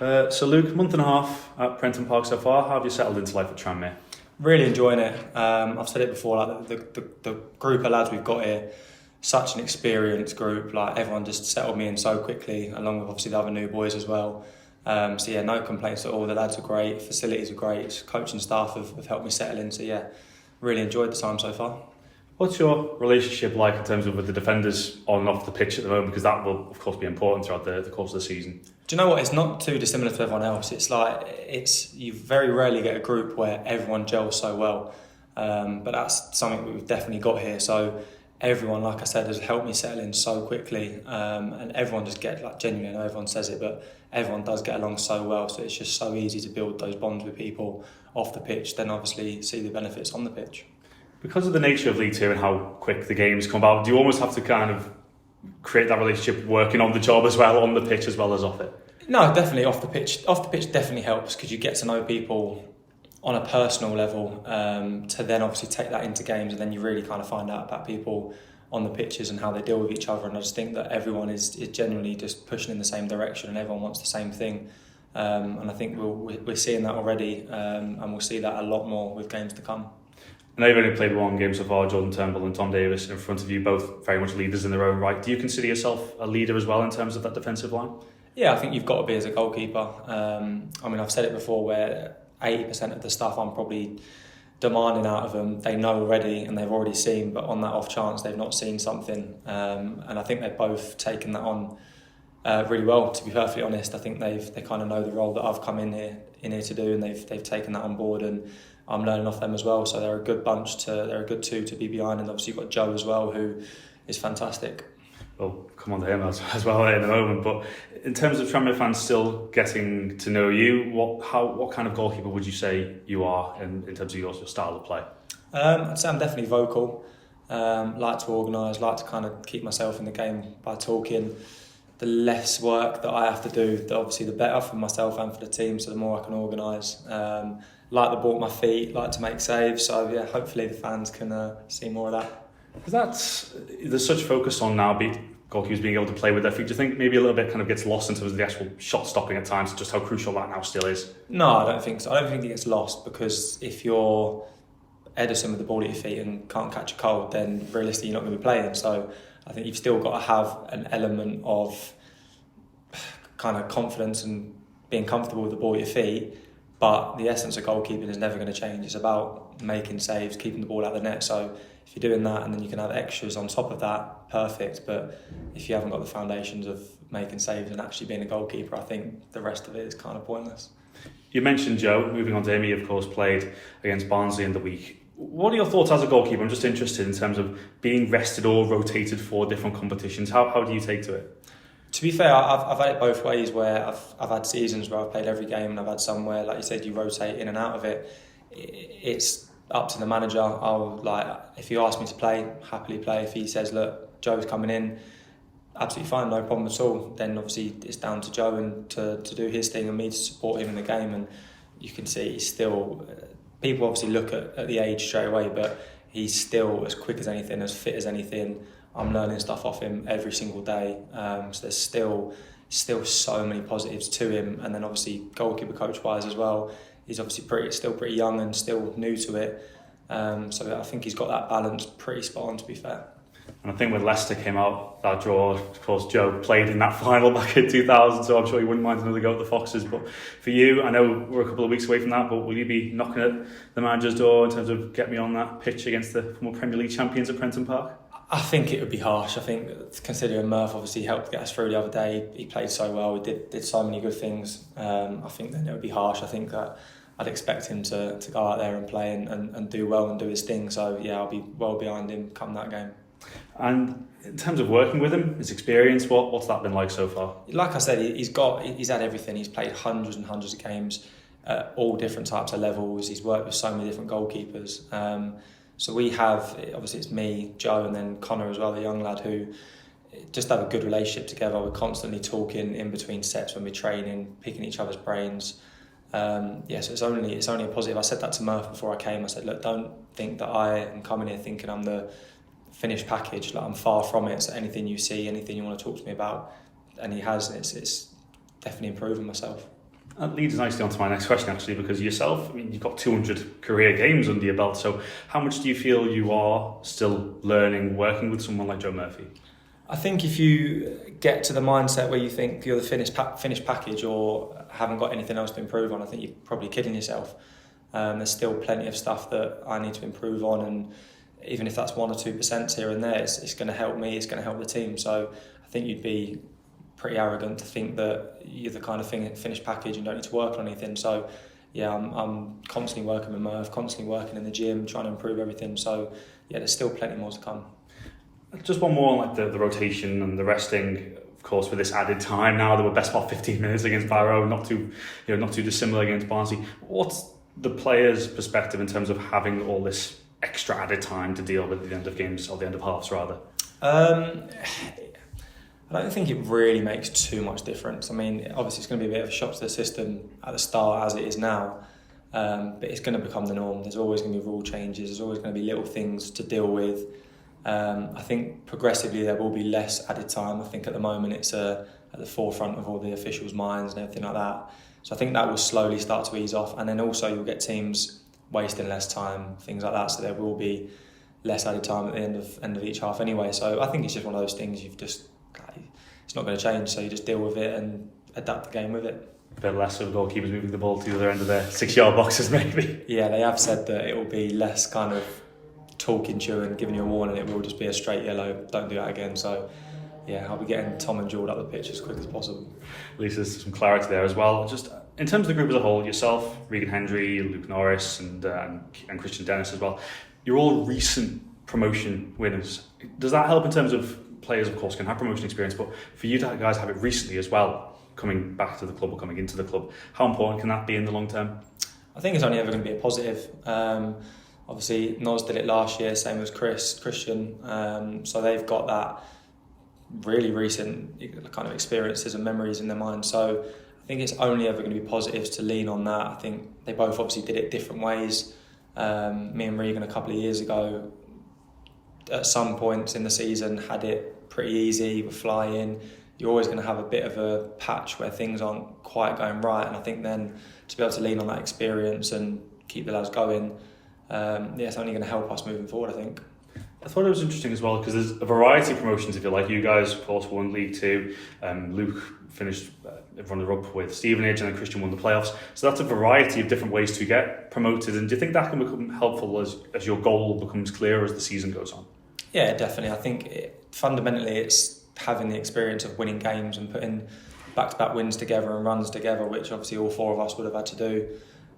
So Luke, month and a half at Prenton Park so far. How have you settled into life at Tranmere? Really enjoying it. I've said it before, like the group of lads we've got here, such an experienced group. Like everyone just settled me in so quickly, along with obviously the other new boys as well. So yeah, no complaints at all. The lads are great, facilities are great, coaching staff have helped me settle in. So yeah, really enjoyed the time so far. What's your relationship like in terms of with the defenders on and off the pitch at the moment? Because that will, of course, be important throughout the course of the season. Do you know what? It's not too dissimilar to everyone else. It's like you very rarely get a group where everyone gels so well, but that's something we've definitely got here. So everyone, like I said, has helped me settle in so quickly, and everyone just genuinely. I know everyone says it, but everyone does get along so well. So it's just so easy to build those bonds with people off the pitch. Then obviously see the benefits on the pitch. Because of the nature of League Two and how quick the games come about, do you almost have to kind of create that relationship working on the job as well, on the pitch as well as off it? No, definitely off the pitch. Off the pitch definitely helps because you get to know people on a personal level, to then obviously take that into games, and then you really kind of find out about people on the pitches and how they deal with each other. And I just think that everyone is genuinely just pushing in the same direction and everyone wants the same thing. And I think we're seeing that already, and we'll see that a lot more with games to come. I know you've only played one game so far, Jordan Turnbull and Tom Davis in front of you, both very much leaders in their own right. Do you consider yourself a leader as well in terms of that defensive line? Yeah, I think you've got to be as a goalkeeper. I mean, I've said it before where 80% of the stuff I'm probably demanding out of them, they know already and they've already seen, but on that off chance they've not seen something. And I think they've both taken that on really well, to be perfectly honest. I think they kind of know the role that I've come in here to do, and they've taken that on board, and I'm learning off them as well. So they're a good bunch they're a good two to be behind, and obviously you've got Joe as well, who is fantastic. Well, come on to him as well in a moment. But in terms of Tranmere fans still getting to know you, what kind of goalkeeper would you say you are in terms of your style of play? I'd say I'm definitely vocal. Like to organise, like to kind of keep myself in the game by talking. The less work that I have to do, obviously the better for myself and for the team, so the more I can organise. Like the ball at my feet, like to make saves. So yeah, hopefully the fans can see more of that. Because there's such focus on now goalkeepers being able to play with their feet. Do you think maybe a little bit kind of gets lost in terms of the actual shot stopping at times, just how crucial that now still is? No, I don't think so. I don't think it gets lost, because if you're Edison with the ball at your feet and can't catch a cold, then realistically you're not going to be playing. So I think you've still got to have an element of kind of confidence and being comfortable with the ball at your feet. But the essence of goalkeeping is never going to change. It's about making saves, keeping the ball out of the net. So if you're doing that and then you can have extras on top of that, perfect. But if you haven't got the foundations of making saves and actually being a goalkeeper, I think the rest of it is kind of pointless. You mentioned Joe. Moving on to him, he of course played against Barnsley in the week. What are your thoughts as a goalkeeper? I'm just interested in terms of being rested or rotated for different competitions. How do you take to it? To be fair, I've had it both ways, where I've had seasons where I've played every game, and I've had some where, like you said, you rotate in and out of it. It's up to the manager. If you ask me to play, happily play. If he says, look, Joe's coming in, absolutely fine, no problem at all. Then obviously it's down to Joe and to do his thing and me to support him in the game. And you can see he's still, people obviously look at the age straight away, but he's still as quick as anything, as fit as anything. I'm learning stuff off him every single day. So there's still so many positives to him. And then obviously goalkeeper coach wise as well, he's obviously still pretty young and still new to it. So I think he's got that balance pretty spot on, to be fair. And I think when Leicester came out, that draw, of course, Joe played in that final back in 2000, so I'm sure you wouldn't mind another go at the Foxes. But for you, I know we're a couple of weeks away from that, but will you be knocking at the manager's door in terms of get me on that pitch against the former Premier League champions at Prenton Park? I think it would be harsh. I think considering Murph obviously helped get us through the other day, he played so well, he did so many good things. I think then it would be harsh. I think that I'd expect him to go out there and play and do well and do his thing. So yeah, I'll be well behind him come that game. And in terms of working with him, his experience, what's that been like so far? Like I said, he's had everything. He's played hundreds and hundreds of games at all different types of levels. He's worked with so many different goalkeepers. So we have, obviously it's me, Joe, and then Connor as well, the young lad, who just have a good relationship together. We're constantly talking in between sets when we're training, picking each other's brains. So it's only a positive. I said that to Murph before I came. I said, look, don't think that I am coming here thinking I'm the finished package. Like, I'm far from it. So anything you see, anything you want to talk to me about, and he has, it's definitely improving myself. That leads nicely on to my next question, actually, because yourself, I mean, you've got 200 career games under your belt, so how much do you feel you are still learning working with someone like Joe Murphy? I think if you get to the mindset where you think you're the finished package or haven't got anything else to improve on, I think you're probably kidding yourself. There's still plenty of stuff that I need to improve on, and even if that's 1 or 2% here and there, it's going to help me, it's going to help the team. So I think you'd be pretty arrogant to think that you're the kind of finished package and don't need to work on anything. So yeah, I'm constantly working with Merv, constantly working in the gym, trying to improve everything. So yeah, there's still plenty more to come. Just one more on like the rotation and the resting. Of course, with this added time now, they were best part 15 minutes against Barrow, not too dissimilar against Barnsley. What's the players' perspective in terms of having all this extra added time to deal with at the end of games, or the end of halves rather? I don't think it really makes too much difference. I mean, obviously it's going to be a bit of a shock to the system at the start as it is now, but it's going to become the norm. There's always going to be rule changes, there's always going to be little things to deal with. I think progressively there will be less added time. I think at the moment it's at the forefront of all the officials' minds and everything like that. So I think that will slowly start to ease off, and then also you'll get teams wasting less time, things like that. So there will be less added time at the end of each half anyway. So I think it's just one of those things it's not going to change. So you just deal with it and adapt the game with it. A bit less of goalkeepers moving the ball to the other end of their 6-yard boxes, maybe. Yeah, they have said that it will be less kind of talking to you and giving you a warning. It will just be a straight yellow. Don't do that again. So yeah, I'll be getting Tom and Jord up the pitch as quick as possible. At least there's some clarity there as well. Just in terms of the group as a whole, yourself, Regan Hendry, Luke Norris, and Christian Dennis as well. You're all recent promotion winners. Does that help in terms of players, of course, can have promotion experience, but for you guys have it recently as well, coming back to the club or coming into the club? How important can that be in the long term? I think it's only ever going to be a positive. Obviously, Noz did it last year, same as Christian. So they've got that really recent kind of experiences and memories in their mind. So I think it's only ever going to be positives to lean on that. I think they both obviously did it different ways. Me and Regan a couple of years ago, at some points in the season, had it pretty easy, were flying. You're always going to have a bit of a patch where things aren't quite going right, and I think then to be able to lean on that experience and keep the lads going, it's only going to help us moving forward, I think. I thought it was interesting as well because there's a variety of promotions, if you like. You guys, of course, won League Two. Luke finished runner-up with Stevenage, and then Christian won the playoffs. So that's a variety of different ways to get promoted. And do you think that can become helpful as your goal becomes clearer as the season goes on? Yeah, definitely. I think fundamentally it's having the experience of winning games and putting back-to-back wins together and runs together, which obviously all four of us would have had to do.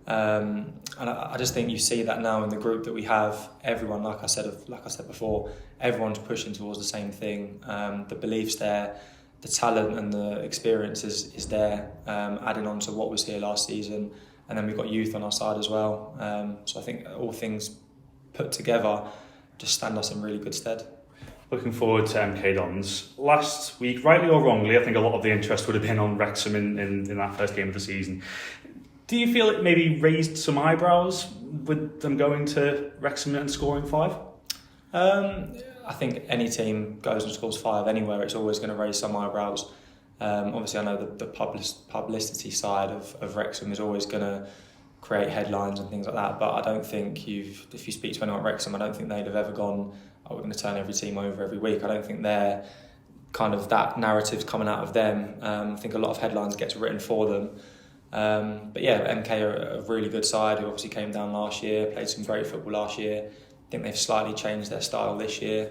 And I just think you see that now in the group that we have. Everyone, like I said before, everyone's pushing towards the same thing. The belief's there, the talent and the experience is there, adding on to what was here last season. And then we've got youth on our side as well. So I think all things put together just stand us in really good stead. Looking forward to MK Dons. Last week, rightly or wrongly, I think a lot of the interest would have been on Wrexham in that first game of the season. Do you feel it maybe raised some eyebrows with them going to Wrexham and scoring 5? I think any team goes and scores 5 anywhere, it's always going to raise some eyebrows. Obviously, I know the publicity side of Wrexham is always going to create headlines and things like that, but I don't think if you speak to anyone at Wrexham, I don't think they'd have ever gone, we're going to turn every team over every week. I don't think they're kind of that narrative's coming out of them. I think a lot of headlines gets written for them. But yeah, MK are a really good side who obviously came down last year, played some great football last year. I think they've slightly changed their style this year,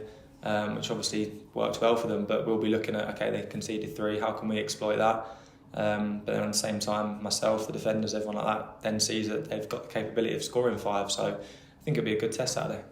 which obviously works well for them, but we'll be looking at, okay, they conceded 3, how can we exploit that? But then at the same time, myself, the defenders, everyone like that, then sees that they've got the capability of scoring 5, so I think it'll be a good test Saturday.